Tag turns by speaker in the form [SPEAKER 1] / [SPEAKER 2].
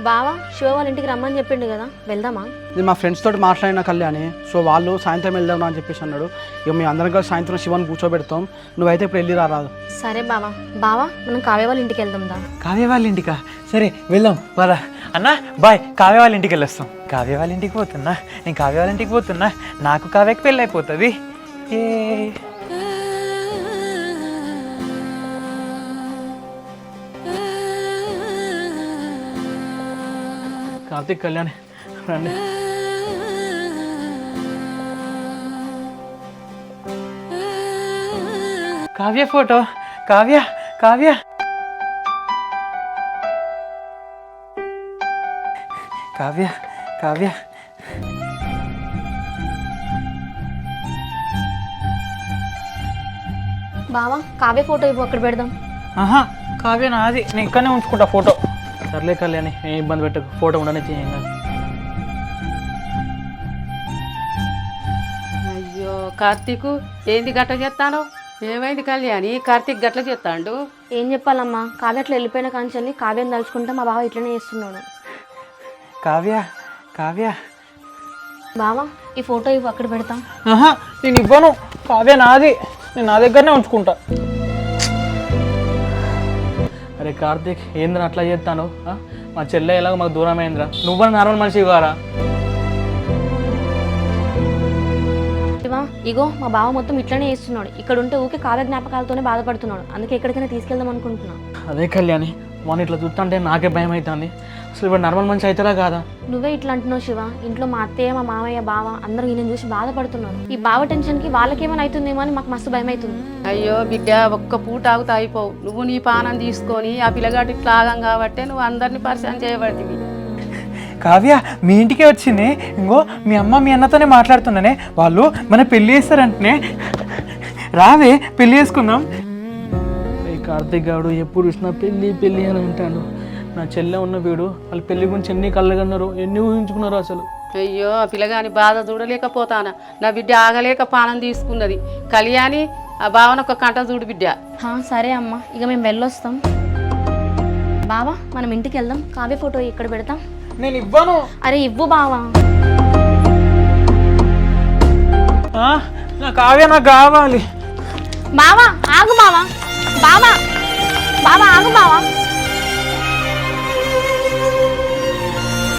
[SPEAKER 1] బావా శివ వాళ్ళ ఇంటికి రమ్మని చెప్పిండు కదా, వెళ్దామా?
[SPEAKER 2] నేను మా ఫ్రెండ్స్ తోటి మాట్లాడిన కళ్యాణి. సో వాళ్ళు సాయంత్రం వెళ్దాం అని చెప్పేసి అన్నాడు. ఇక మేము అందరం కలిసి సాయంత్రం శివని కూర్చోబెడతాం. నువ్వైతే ఇప్పుడు వెళ్ళి రారాదు.
[SPEAKER 1] సరే బావా. బావా మనం కావ్య వాళ్ళ ఇంటికి వెళ్దాం దా.
[SPEAKER 3] కావ్య వాళ్ళ ఇంటికా? సరే వెళ్దాం పద. అన్న బాయ్, కావ్య వాళ్ళ ఇంటికి వెళ్ళొస్తాం. కావ్య వాళ్ళ ఇంటికి పోతున్నా, నేను కావ్య వాళ్ళ ఇంటికి పోతున్నా. నాకు కావ్యకి పెళ్ళి అయిపోతుంది. ఏ
[SPEAKER 2] కార్తీక్ కళ్యాణి రండి.
[SPEAKER 3] కావ్య ఫోటో. కావ్య కావ్య కావ్య కావ్య
[SPEAKER 1] బావా కావ్య ఫోటో ఇవ్వు, అక్కడ పెడదాం.
[SPEAKER 3] ఆహా, కావ్య నాది, నేను ఇక్కడనే ఉంచుకుంటా ఫోటో.
[SPEAKER 2] సర్లే కళ్యాణి, ఏం ఇబ్బంది పెట్టకు. ఫోటో ఉండనే చేయంగా.
[SPEAKER 4] అయ్యో కార్తీకు, ఏంది గట్ల చేస్తాను? ఏమైంది కళ్యాణి? కార్తీక్ గట్ల చేస్తాడు.
[SPEAKER 1] ఏం చెప్పాలమ్మా, కావ్య అట్లా వెళ్ళిపోయిన కాంచెల్ని కావ్యని తలుచుకుంటా మా బావ ఇట్లనే చేస్తున్నాడు.
[SPEAKER 3] కావ్య కావ్య
[SPEAKER 1] బావా ఈ ఫోటో ఇవ్వు, అక్కడ పెడతాం.
[SPEAKER 3] ఆహా, నేను ఇవ్వను. కావ్య నాది, నేను నా దగ్గరనే ఉంచుకుంటా.
[SPEAKER 2] అరే కార్తీక్, ఏంద్రా అట్లా చేస్తాను? మా చెల్లె ఎలాగో మాకు దూరం అయిందిరా. నువ్వు నార్మల్ మనిషి కారా?
[SPEAKER 1] శివ ఇగో మా బావ మొత్తం ఇట్లనే చేస్తున్నాడు. ఇక్కడ ఉంటే ఊకే కావ్య జ్ఞాపకాలతోనే బాధపడుతున్నాడు. అందుకే ఎక్కడికైనా తీసుకెళ్దాం అనుకుంటున్నా.
[SPEAKER 2] అదే కళ్యాణి, వాడిని ఇట్లా చూస్తుంటే నాకే భయం అవుతుంది. అసలు ఇప్పుడు నార్మల్ మనిషి అవుతారా కాదా?
[SPEAKER 1] నువ్వే ఇట్లా అంటున్నావు శివ. ఇంట్లో మా అత్తయ్య, మా మామయ్య, బావ అందరూ ఈయన చూసి బాధపడుతున్నారు. ఈ బావ టెన్షన్కి వాళ్ళకేమైనా అవుతుందేమో అని మాకు మస్తు భయం అవుతుంది.
[SPEAKER 4] అయ్యో బిడ్డ, ఒక్క పూట ఆగుతా అయిపోవు. నువ్వు నీ పానం తీసుకొని ఆ పిల్లగాడి ఇట్లా ఆగం కాబట్టే నువ్వు అందరినీ పరిచయం చేయబడివి.
[SPEAKER 3] కావ్య మీ ఇంటికే వచ్చింది. ఇంకో మీ అమ్మ మీ అన్నతోనే మాట్లాడుతున్నానే. వాళ్ళు మన పెళ్ళి చేస్తారంటనే. రావే పెళ్ళి చేసుకుందాం.
[SPEAKER 2] ఈ కార్తీక్ గారు ఎప్పుడు చూసినా పెళ్ళి పెళ్ళి అని అంటాడు. నా చెల్లె ఉన్న వీడు వాళ్ళ పెళ్లి గురించి ఎన్ని కళ్ళగన్నారు, ఎన్ని ఊహించుకున్నారు అసలు.
[SPEAKER 4] అయ్యో ఆ పిల్లగాని బాధ చూడలేకపోతానా. నా బిడ్డ ఆగలేక పానం తీసుకున్నది. కళ్యాణి ఆ భావన ఒక కంట చూడు బిడ్డ.
[SPEAKER 1] సరే అమ్మ, ఇక మేము వెళ్ళొస్తాం. బావా మనం ఇంటికి వెళ్దాం. కావ్య ఫోటో ఇక్కడ పెడతాం.
[SPEAKER 3] నేను ఇవ్వను.
[SPEAKER 1] అరే ఇవ్వు బావా.
[SPEAKER 3] నా కావ్య నాకు కావాలి.
[SPEAKER 1] బావా ఆగు బావా. బావా బావా ఆగు బావా.